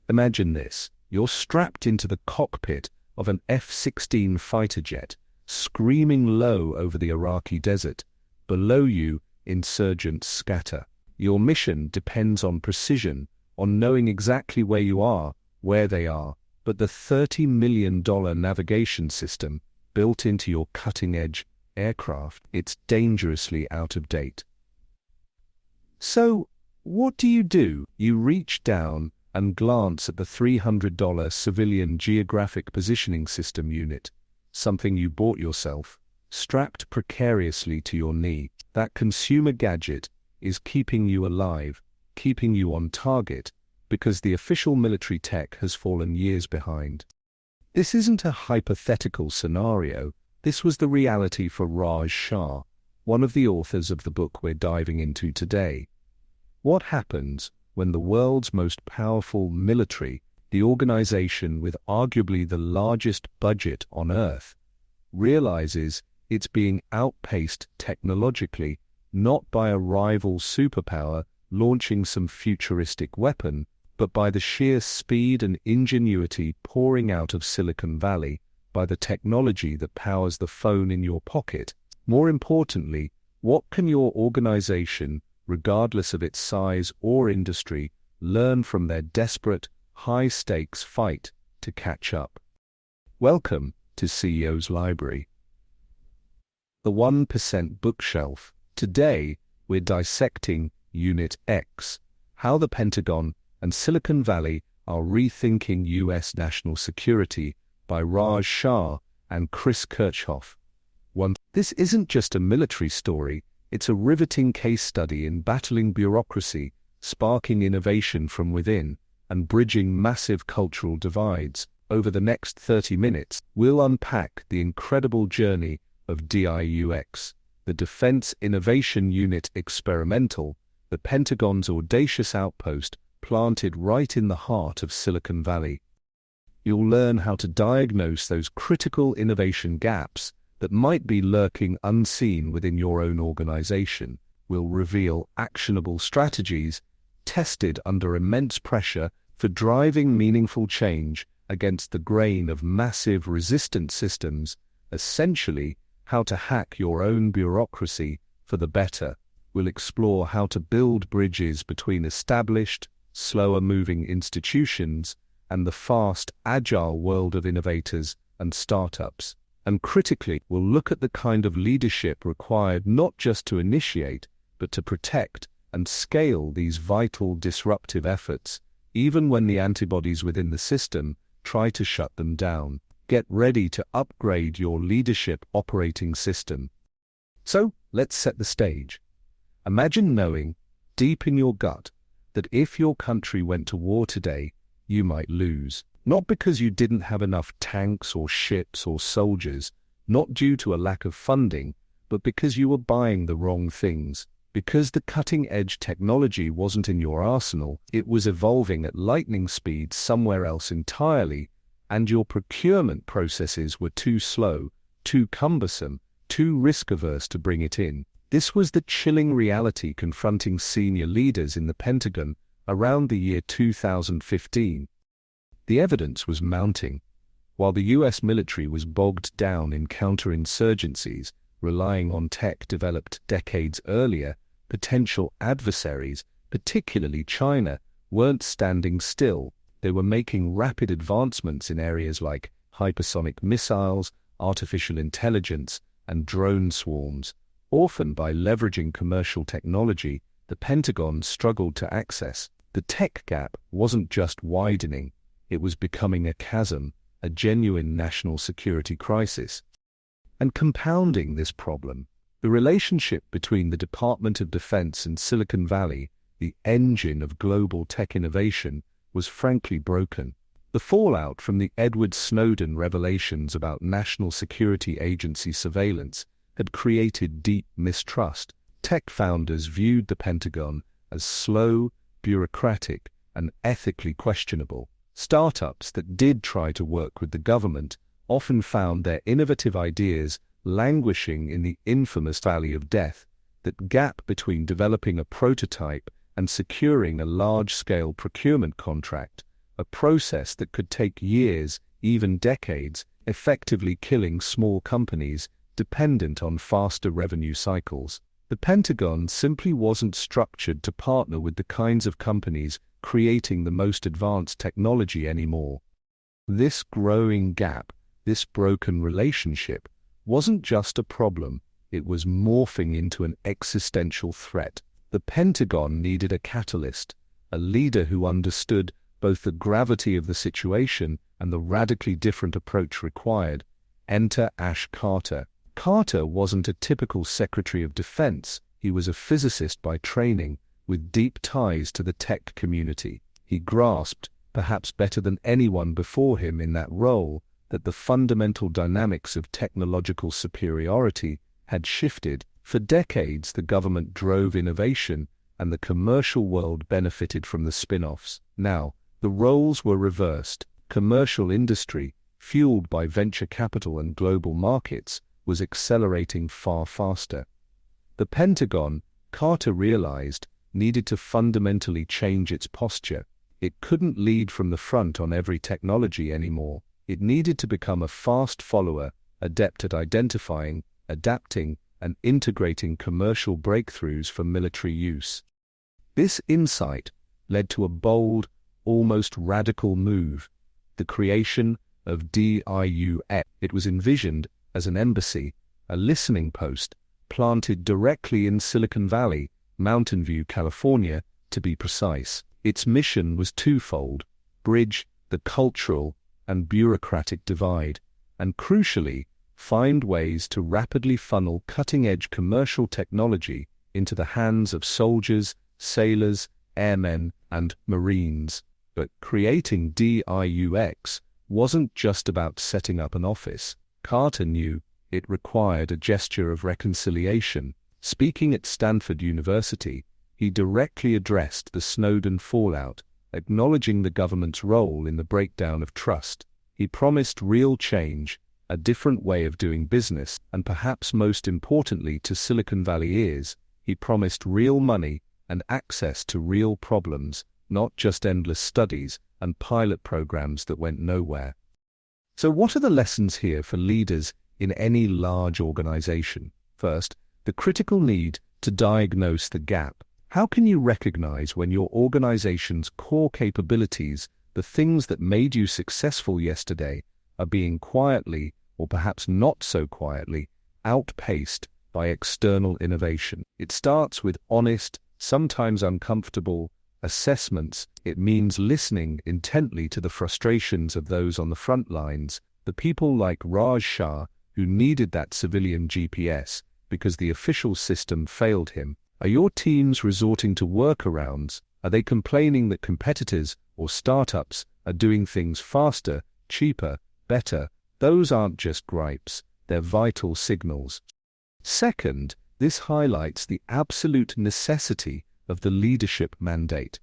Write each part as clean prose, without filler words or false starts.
Imagine this. You're strapped into the cockpit of an F-16 fighter jet, screaming low over the Iraqi desert. Below you, insurgents scatter. Your mission depends on precision, on knowing exactly where you are, where they are, but the $30 million navigation system built into your cutting-edge aircraft, it's dangerously out of date. So, what do? You reach down and glance at the $300 civilian geographic positioning system unit, something you bought yourself, strapped precariously to your knee. That consumer gadget is keeping you alive, keeping you on target, because the official military tech has fallen years behind. This isn't a hypothetical scenario. This was the reality for Raj Shah, one of the authors of the book we're diving into today. What happens when the world's most powerful military, the organization with arguably the largest budget on Earth, realizes it's being outpaced technologically, not by a rival superpower launching some futuristic weapon, but by the sheer speed and ingenuity pouring out of Silicon Valley, by the technology that powers the phone in your pocket? More importantly, what can your organization, regardless of its size or industry, learn from their desperate, high-stakes fight to catch up? Welcome to CEO's Library, the 1% bookshelf. Today, we're dissecting Unit X, how the Pentagon and Silicon Valley are rethinking U.S. national security, by Raj Shah and Chris Kirchhoff. This isn't just a military story, it's a riveting case study in battling bureaucracy, sparking innovation from within, and bridging massive cultural divides. Over the next 30 minutes, we'll unpack the incredible journey of DIUX, the Defense Innovation Unit Experimental, the Pentagon's audacious outpost planted right in the heart of Silicon Valley. You'll learn how to diagnose those critical innovation gaps that might be lurking unseen within your own organization. We'll reveal actionable strategies tested under immense pressure for driving meaningful change against the grain of massive resistant systems, essentially how to hack your own bureaucracy for the better. We'll explore how to build bridges between established, slower-moving institutions and the fast, agile world of innovators and startups. And critically, we'll look at the kind of leadership required not just to initiate, but to protect and scale these vital disruptive efforts, even when the antibodies within the system try to shut them down. Get ready to upgrade your leadership operating system. So, let's set the stage. Imagine knowing, deep in your gut, that if your country went to war today, you might lose. Not because you didn't have enough tanks or ships or soldiers, not due to a lack of funding, but because you were buying the wrong things. Because the cutting-edge technology wasn't in your arsenal, it was evolving at lightning speed somewhere else entirely, and your procurement processes were too slow, too cumbersome, too risk-averse to bring it in. This was the chilling reality confronting senior leaders in the Pentagon around the year 2015. The evidence was mounting. While the US military was bogged down in counterinsurgencies, relying on tech developed decades earlier, potential adversaries, particularly China, weren't standing still. They were making rapid advancements in areas like hypersonic missiles, artificial intelligence, and drone swarms. Often by leveraging commercial technology, the Pentagon struggled to access. The tech gap wasn't just widening, it was becoming a chasm, a genuine national security crisis. And compounding this problem, the relationship between the Department of Defense and Silicon Valley, the engine of global tech innovation, was frankly broken. The fallout from the Edward Snowden revelations about National Security Agency surveillance had created deep mistrust. Tech founders viewed the Pentagon as slow, bureaucratic, and ethically questionable. Startups that did try to work with the government often found their innovative ideas languishing in the infamous valley of death. That gap between developing a prototype and securing a large-scale procurement contract a process that could take years, even decades, effectively killing small companies dependent on faster revenue cycles. The Pentagon simply wasn't structured to partner with the kinds of companies creating the most advanced technology anymore. This growing gap, this broken relationship, wasn't just a problem, it was morphing into an existential threat. The Pentagon needed a catalyst, a leader who understood both the gravity of the situation and the radically different approach required. Enter Ash Carter. Carter wasn't a typical Secretary of Defense. He was a physicist by training, with deep ties to the tech community. He grasped, perhaps better than anyone before him in that role, that the fundamental dynamics of technological superiority had shifted. For decades, the government drove innovation, and the commercial world benefited from the spin-offs. Now, the roles were reversed. Commercial industry, fueled by venture capital and global markets, was accelerating far faster. The Pentagon, Carter realized, needed to fundamentally change its posture. It couldn't lead from the front on every technology anymore. It needed to become a fast follower, adept at identifying, adapting, and integrating commercial breakthroughs for military use. This insight led to a bold, almost radical move, the creation of DIUX. It was envisioned as an embassy, a listening post, planted directly in Silicon Valley, Mountain View, California, to be precise. Its mission was twofold: bridge the cultural and bureaucratic divide, and crucially, find ways to rapidly funnel cutting-edge commercial technology into the hands of soldiers, sailors, airmen, and Marines. But creating DIUX wasn't just about setting up an office. Carter knew it required a gesture of reconciliation. Speaking at Stanford University, he directly addressed the Snowden fallout, acknowledging the government's role in the breakdown of trust. He promised real change, a different way of doing business, and perhaps most importantly to Silicon Valley ears, he promised real money and access to real problems, not just endless studies and pilot programs that went nowhere. So what are the lessons here for leaders in any large organization? First, the critical need to diagnose the gap. How can you recognize when your organization's core capabilities, the things that made you successful yesterday, are being quietly, or perhaps not so quietly, outpaced by external innovation? It starts with honest, sometimes uncomfortable, assessments. It means listening intently to the frustrations of those on the front lines, the people like Raj Shah who needed that civilian GPS because the official system failed him. Are your teams resorting to workarounds? Are they complaining that competitors or startups are doing things faster, cheaper, better? Those aren't just gripes, they're vital signals. Second, this highlights the absolute necessity of the leadership mandate.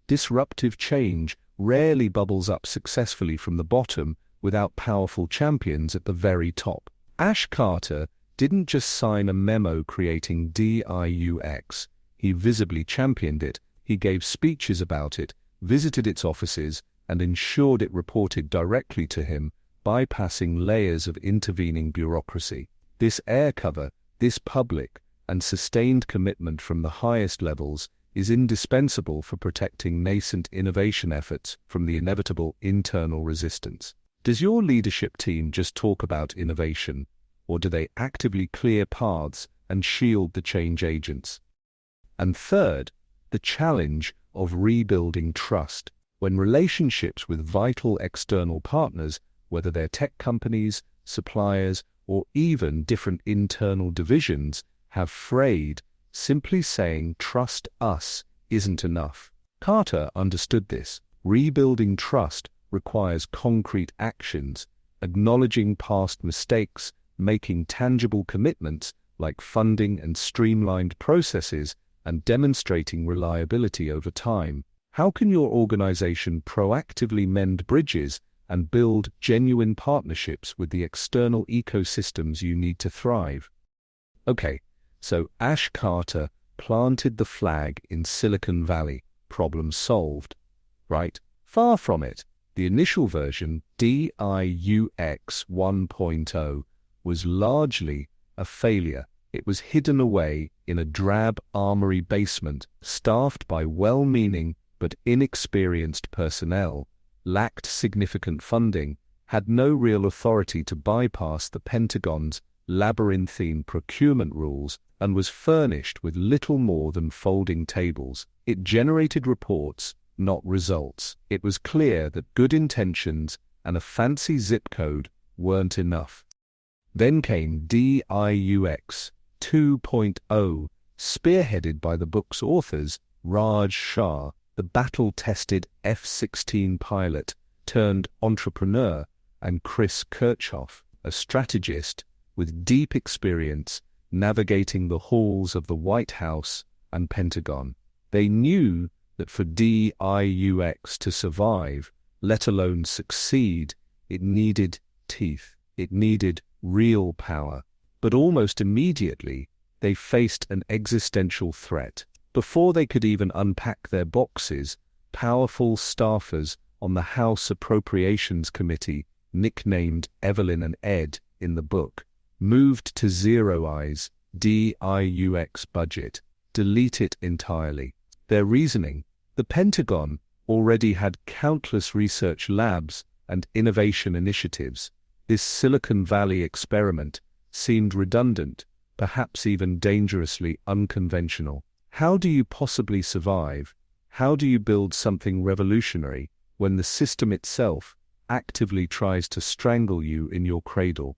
Disruptive change rarely bubbles up successfully from the bottom without powerful champions at the very top. Ash Carter didn't just sign a memo creating DIUX. He visibly championed it, he gave speeches about it, visited its offices, and ensured it reported directly to him, bypassing layers of intervening bureaucracy. This air cover, this public and sustained commitment from the highest levels, is indispensable for protecting nascent innovation efforts from the inevitable internal resistance. Does your leadership team just talk about innovation, or do they actively clear paths and shield the change agents? And third, the challenge of rebuilding trust. When relationships with vital external partners, whether they're tech companies, suppliers, or even different internal divisions, have frayed, simply saying "trust us" isn't enough. Carter understood this. Rebuilding trust requires concrete actions, acknowledging past mistakes, making tangible commitments like funding and streamlined processes, and demonstrating reliability over time. How can your organization proactively mend bridges and build genuine partnerships with the external ecosystems you need to thrive? Okay, so Ash Carter planted the flag in Silicon Valley. Problem solved, right? Far from it. The initial version, DIUX 1.0, was largely a failure. It was hidden away in a drab armory basement, staffed by well-meaning but inexperienced personnel, lacked significant funding, had no real authority to bypass the Pentagon's labyrinthine procurement rules, and was furnished with little more than folding tables. It generated reports, not results. It was clear that good intentions and a fancy zip code weren't enough. Then came DIUX 2.0, spearheaded by the book's authors Raj Shah, the battle-tested F-16 pilot turned entrepreneur, and Chris Kirchhoff, a strategist with deep experience navigating the halls of the White House and Pentagon. They knew that for DIUX to survive, let alone succeed, it needed teeth. It needed real power. But almost immediately, they faced an existential threat. Before they could even unpack their boxes, powerful staffers on the House Appropriations Committee, nicknamed Evelyn and Ed in the book, moved to zeroize DIUX budget, delete it entirely. Their reasoning: the Pentagon already had countless research labs and innovation initiatives. This Silicon Valley experiment seemed redundant, perhaps even dangerously unconventional. How do you possibly survive? How do you build something revolutionary when the system itself actively tries to strangle you in your cradle?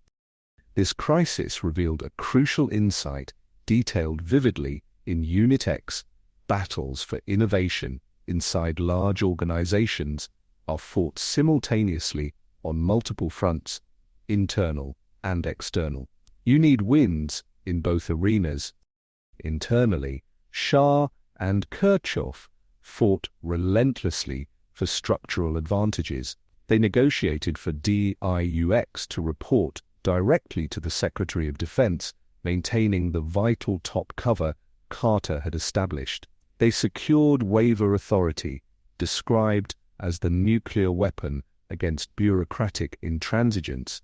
This crisis revealed a crucial insight detailed vividly in Unit X. Battles for innovation inside large organizations are fought simultaneously on multiple fronts, internal and external. You need wins in both arenas. Internally, Shah and Kirchhoff fought relentlessly for structural advantages. They negotiated for DIUX to report directly to the Secretary of Defense, maintaining the vital top cover Carter had established. They secured waiver authority, described as the nuclear weapon against bureaucratic intransigence,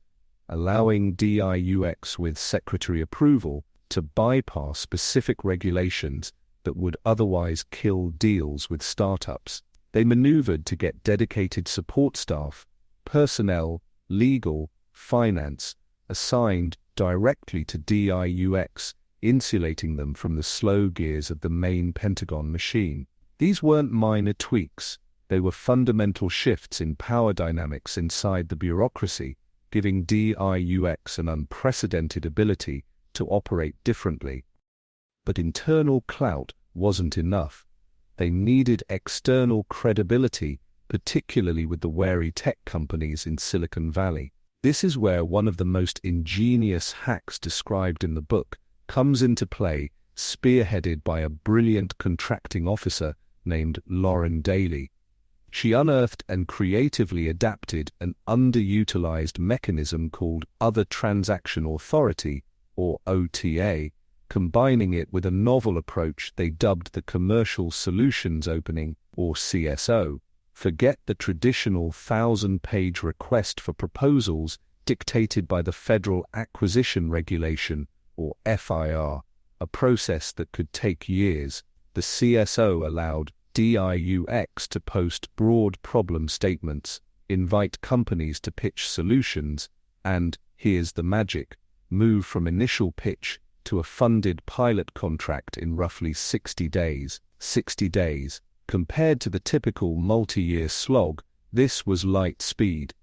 allowing DIUX with Secretary approval to bypass specific regulations that would otherwise kill deals with startups. They maneuvered to get dedicated support staff, personnel, legal, finance, assigned directly to DIUX, insulating them from the slow gears of the main Pentagon machine. These weren't minor tweaks. They were fundamental shifts in power dynamics inside the bureaucracy, giving DIUX an unprecedented ability to operate differently. But internal clout wasn't enough. They needed external credibility, particularly with the wary tech companies in Silicon Valley. This is where one of the most ingenious hacks described in the book comes into play, spearheaded by a brilliant contracting officer named Lauren Daly. She unearthed and creatively adapted an underutilized mechanism called Other Transaction Authority, or OTA, combining it with a novel approach they dubbed the Commercial Solutions Opening, or CSO. Forget the traditional 1,000-page request for proposals dictated by the Federal Acquisition Regulation, or FIR, a process that could take years. The CSO allowed DIUX to post broad problem statements, invite companies to pitch solutions, and, here's the magic, move from initial pitch to a funded pilot contract in roughly 60 days. 60 days. Compared to the typical multi-year slog, this was light speed.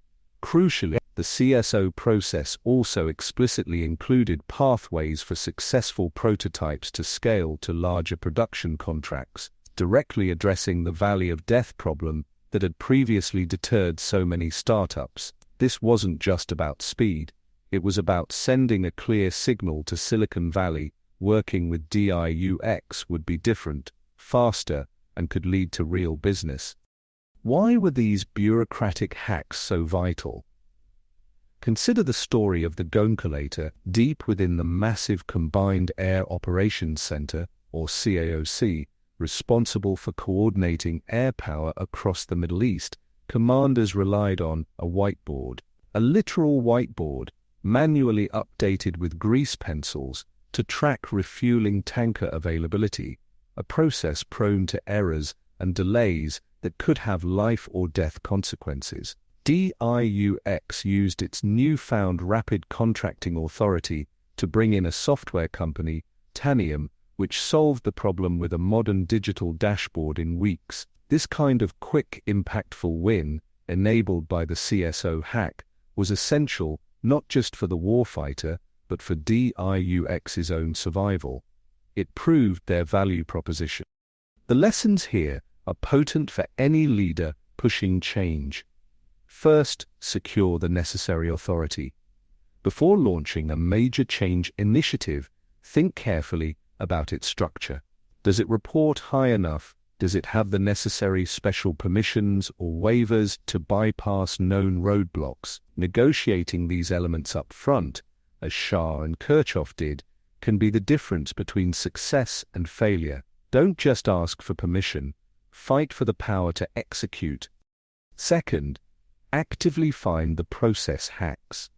Crucially, the CSO process also explicitly included pathways for successful prototypes to scale to larger production contracts, directly addressing the valley of death problem that had previously deterred so many startups. This wasn't just about speed. It was about sending a clear signal to Silicon Valley. Working with DIUX would be different, faster, and could lead to real business. Why were these bureaucratic hacks so vital? Consider the story of the Goncalator deep within the massive Combined Air Operations Center, or CAOC, responsible for coordinating air power across the Middle East. commanders relied on a whiteboard, a literal whiteboard, manually updated with grease pencils to track refueling tanker availability, a process prone to errors and delays that could have life or death consequences. DIUX used its newfound rapid contracting authority to bring in a software company, Tanium, which solved the problem with a modern digital dashboard in weeks. This kind of quick, impactful win, enabled by the CSO hack, was essential not just for the warfighter, but for DIUX's own survival. It proved their value proposition. The lessons here are potent for any leader pushing change. First, secure the necessary authority. Before launching a major change initiative, think carefully about its structure. Does it report high enough? Does it have the necessary special permissions or waivers to bypass known roadblocks? Negotiating these elements up front, as Shah and Kirchhoff did, can be the difference between success and failure. Don't just ask for permission, fight for the power to execute. Second, actively find the process hacks.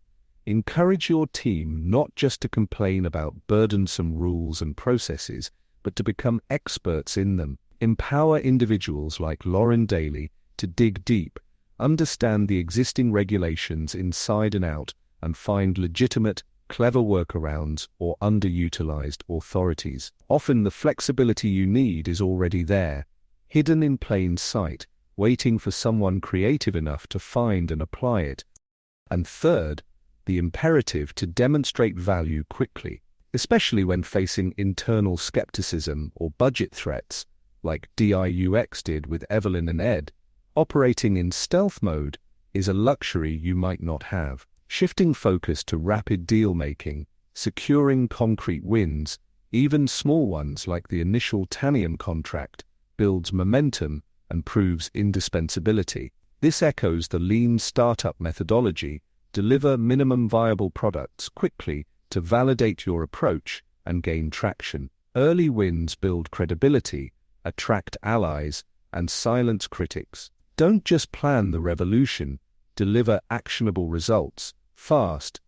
Encourage your team not just to complain about burdensome rules and processes, but to become experts in them. Empower individuals like Lauren Daly to dig deep, understand the existing regulations inside and out, and find legitimate, clever workarounds or underutilized authorities. Often the flexibility you need is already there, hidden in plain sight, waiting for someone creative enough to find and apply it. And third, the imperative to demonstrate value quickly, especially when facing internal skepticism or budget threats, like DIUX did with Evelyn and Ed. Operating in stealth mode is a luxury you might not have. Shifting focus to rapid deal-making, securing concrete wins, even small ones like the initial Tanium contract, builds momentum and proves indispensability. This echoes the lean startup methodology: deliver minimum viable products quickly to validate your approach and gain traction. Early wins build credibility, attract allies, and silence critics. Don't just plan the revolution, deliver actionable results, fast.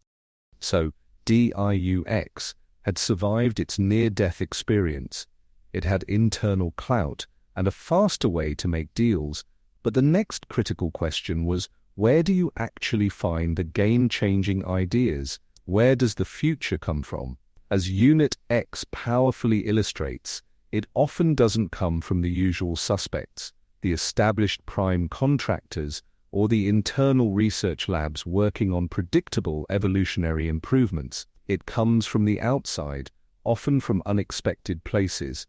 So, DIUX had survived its near-death experience. It had internal clout and a faster way to make deals, but the next critical question was, where do you actually find the game-changing ideas? Where does the future come from? As Unit X powerfully illustrates, it often doesn't come from the usual suspects, the established prime contractors, or the internal research labs working on predictable evolutionary improvements. It comes from the outside, often from unexpected places.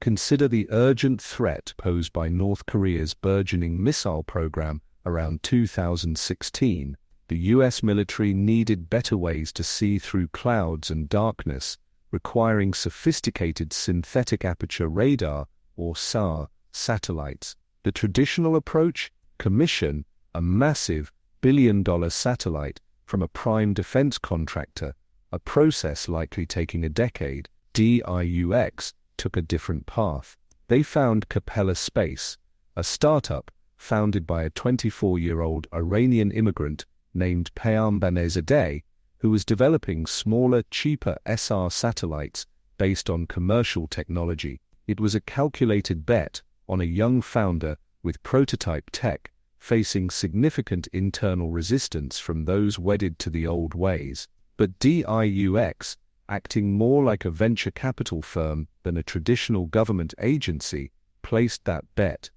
Consider the urgent threat posed by North Korea's burgeoning missile program around 2016. The US military needed better ways to see through clouds and darkness, requiring sophisticated synthetic aperture radar, or SAR, satellites. The traditional approach? Commission a massive billion-dollar satellite from a prime defense contractor, a process likely taking a decade. DIUX took a different path. They found Capella Space, a startup founded by a 24-year-old Iranian immigrant named Peyam Banezadeh, who was developing smaller, cheaper SR satellites based on commercial technology. It was a calculated bet on a young founder with prototype tech facing significant internal resistance from those wedded to the old ways. But DIUX, acting more like a venture capital firm than a traditional government agency, placed that bet.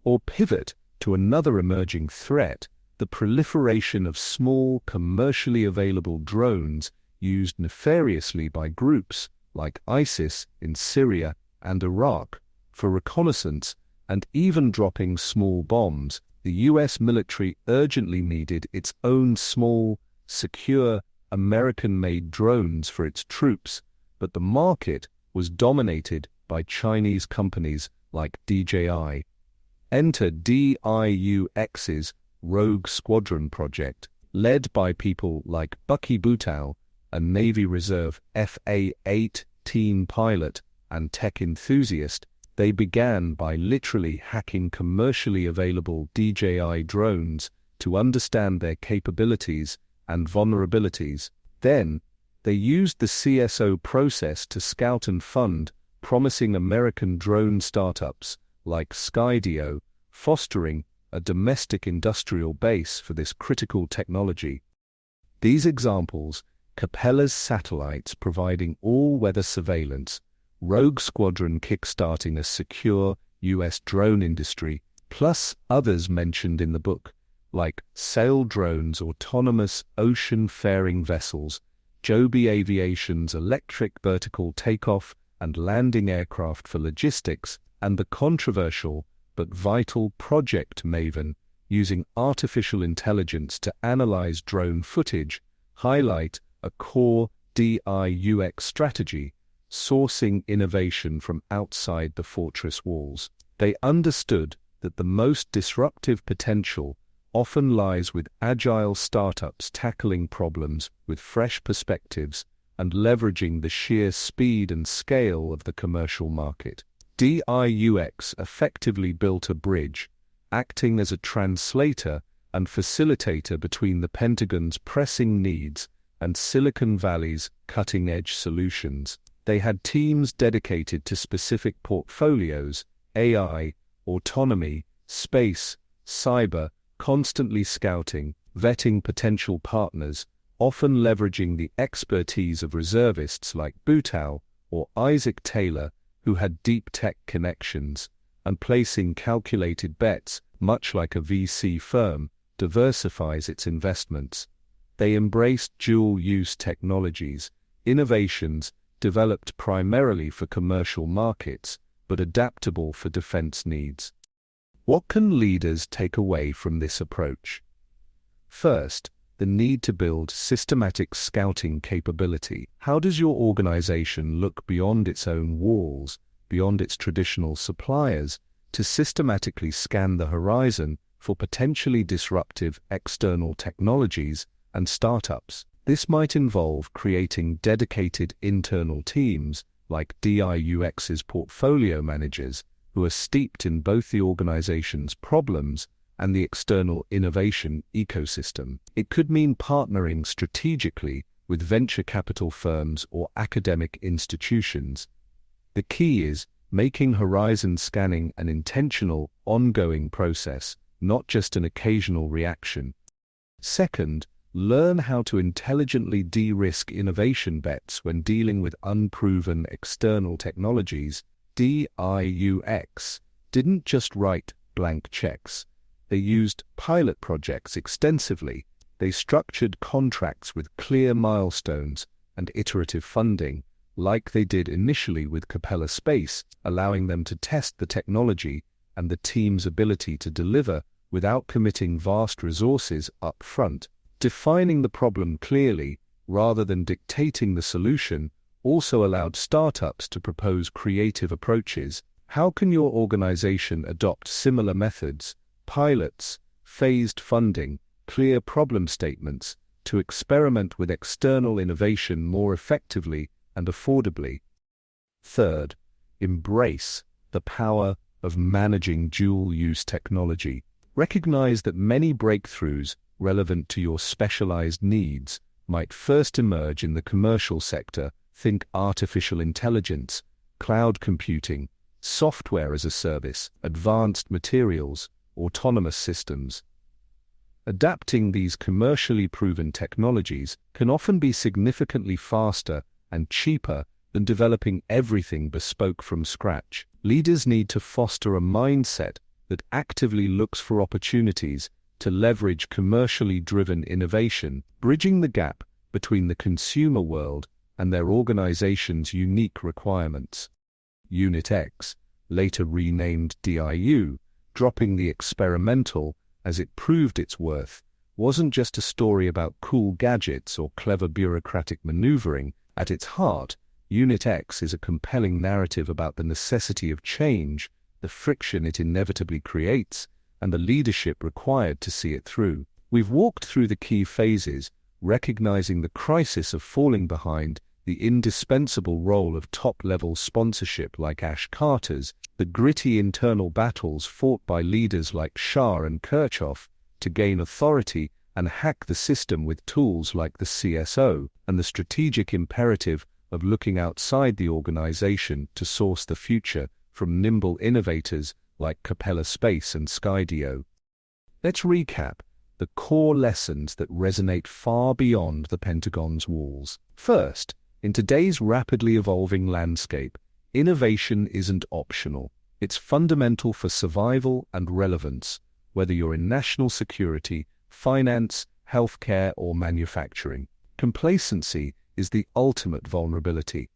Or pivot to another emerging threat: the proliferation of small, commercially available drones used nefariously by groups like ISIS in Syria and Iraq for reconnaissance and even dropping small bombs. The US military urgently needed its own small, secure, American-made drones for its troops, but the market was dominated by Chinese companies like DJI. Enter DIUX's Rogue Squadron project, led by people like Bucky Butow, a Navy Reserve FA-18 pilot and tech enthusiast. They began by literally hacking commercially available DJI drones to understand their capabilities and vulnerabilities. Then, they used the CSO process to scout and fund promising American drone startups like Skydio, fostering a domestic industrial base for this critical technology. These examples, Capella's satellites providing all-weather surveillance, Rogue Squadron kickstarting a secure U.S. drone industry, plus others mentioned in the book, like sail drones, autonomous ocean-faring vessels, Joby Aviation's electric vertical takeoff and landing aircraft for logistics, and the controversial but vital Project Maven, using artificial intelligence to analyze drone footage, highlight a core DI/UX strategy, sourcing innovation from outside the fortress walls. They understood that the most disruptive potential often lies with agile startups tackling problems with fresh perspectives and leveraging the sheer speed and scale of the commercial market. DI/UX effectively built a bridge, acting as a translator and facilitator between the Pentagon's pressing needs and Silicon Valley's cutting-edge solutions. They had teams dedicated to specific portfolios: AI, autonomy, space, cyber, constantly scouting, vetting potential partners, often leveraging the expertise of reservists like Boutal or Isaac Taylor, who had deep tech connections, and placing calculated bets, much like a VC firm diversifies its investments. They embraced dual-use technologies, innovations developed primarily for commercial markets, but adaptable for defense needs. What can leaders take away from this approach? First, the need to build systematic scouting capability. How does your organization look beyond its own walls, beyond its traditional suppliers, to systematically scan the horizon for potentially disruptive external technologies and startups? This might involve creating dedicated internal teams, like DI/UX's portfolio managers, who are steeped in both the organization's problems and the external innovation ecosystem. It could mean partnering strategically with venture capital firms or academic institutions. The key is making horizon scanning an intentional, ongoing process, not just an occasional reaction. Second, learn how to intelligently de-risk innovation bets when dealing with unproven external technologies. DI/UX didn't just write blank checks. They used pilot projects extensively. They structured contracts with clear milestones and iterative funding, like they did initially with Capella Space, allowing them to test the technology and the team's ability to deliver without committing vast resources up front. Defining the problem clearly, rather than dictating the solution, also allowed startups to propose creative approaches. How can your organization adopt similar methods, pilots, phased funding, clear problem statements, to experiment with external innovation more effectively and affordably? Third, embrace the power of managing dual-use technology. Recognize that many breakthroughs relevant to your specialized needs might first emerge in the commercial sector. Think artificial intelligence, cloud computing, software as a service, advanced materials, autonomous systems. Adapting these commercially proven technologies can often be significantly faster and cheaper than developing everything bespoke from scratch. Leaders need to foster a mindset that actively looks for opportunities to leverage commercially driven innovation, bridging the gap between the consumer world and their organization's unique requirements. Unit X, later renamed DIU, dropping the experimental as it proved its worth, wasn't just a story about cool gadgets or clever bureaucratic maneuvering. At its heart, Unit X is a compelling narrative about the necessity of change, the friction it inevitably creates, and the leadership required to see it through. We've walked through the key phases, recognizing the crisis of falling behind, the indispensable role of top-level sponsorship like Ash Carter's, the gritty internal battles fought by leaders like Shah and Kirchhoff to gain authority and hack the system with tools like the CSO, and the strategic imperative of looking outside the organization to source the future from nimble innovators like Capella Space and Skydio. Let's recap the core lessons that resonate far beyond the Pentagon's walls. First, in today's rapidly evolving landscape, innovation isn't optional. It's fundamental for survival and relevance, whether you're in national security, finance, healthcare, or manufacturing. Complacency is the ultimate vulnerability.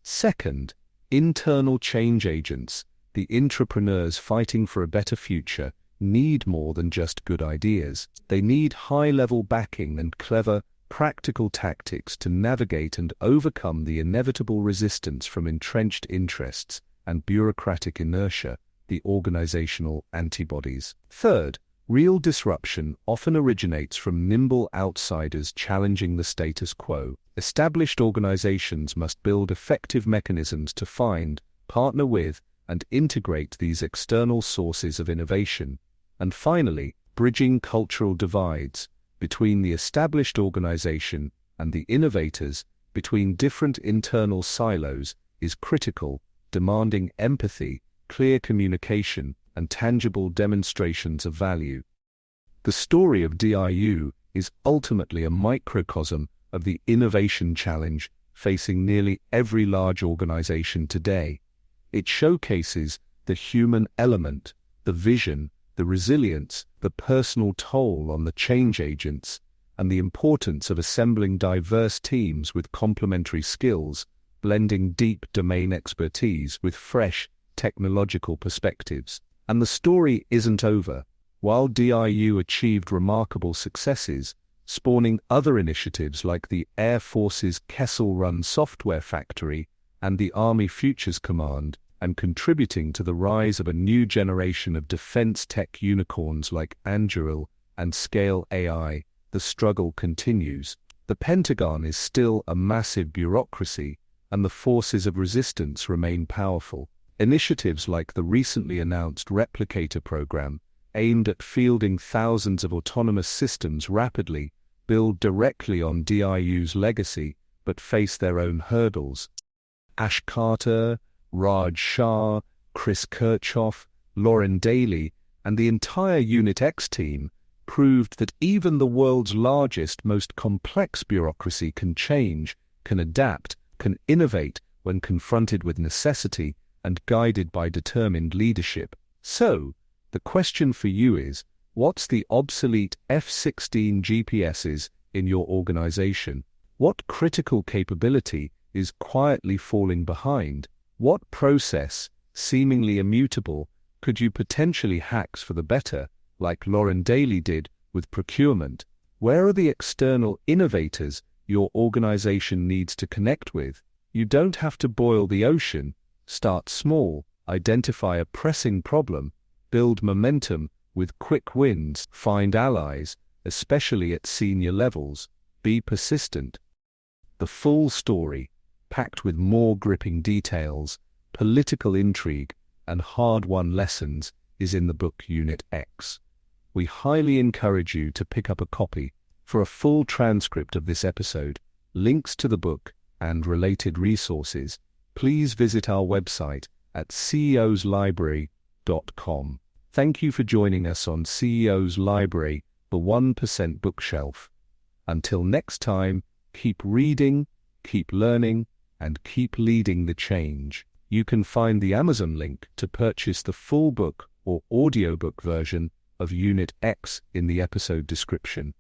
Second, internal change agents, the entrepreneurs fighting for a better future, need more than just good ideas. They need high-level backing and clever, practical tactics to navigate and overcome the inevitable resistance from entrenched interests and bureaucratic inertia, the organizational antibodies. Third, real disruption often originates from nimble outsiders challenging the status quo. Established organizations must build effective mechanisms to find, partner with, and integrate these external sources of innovation. And finally, bridging cultural divides between the established organization and the innovators, between different internal silos, is critical, demanding empathy, clear communication, and tangible demonstrations of value. The story of DIU is ultimately a microcosm of the innovation challenge facing nearly every large organization today. It showcases the human element, the vision, the resilience, the personal toll on the change agents, and the importance of assembling diverse teams with complementary skills, blending deep domain expertise with fresh, technological perspectives. And the story isn't over. While DIU achieved remarkable successes, spawning other initiatives like the Air Force's Kessel Run Software Factory and the Army Futures Command, and contributing to the rise of a new generation of defense tech unicorns like Anduril and Scale AI, the struggle continues. The Pentagon is still a massive bureaucracy, and the forces of resistance remain powerful. Initiatives like the recently announced Replicator program, aimed at fielding thousands of autonomous systems rapidly, build directly on DIU's legacy, but face their own hurdles. Ash Carter, Raj Shah, Chris Kirchhoff, Lauren Daly, and the entire Unit X team proved that even the world's largest, most complex bureaucracy can change, can adapt, can innovate when confronted with necessity and guided by determined leadership. So, the question for you is, what's the obsolete F-16 GPSs in your organization? What critical capability is quietly falling behind? What process, seemingly immutable, could you potentially hack for the better, like Lauren Daly did with procurement? Where are the external innovators your organization needs to connect with? You don't have to boil the ocean. Start small, identify a pressing problem, build momentum with quick wins, find allies, especially at senior levels, be persistent. The full story, packed with more gripping details, political intrigue, and hard-won lessons, is in the book Unit X. We highly encourage you to pick up a copy. For a full transcript of this episode, links to the book, and related resources, please visit our website at ceoslibrary.com. Thank you for joining us on CEO's Library, the 1% bookshelf. Until next time, keep reading, keep learning, and keep leading the change. You can find the Amazon link to purchase the full book or audiobook version of Unit X in the episode description.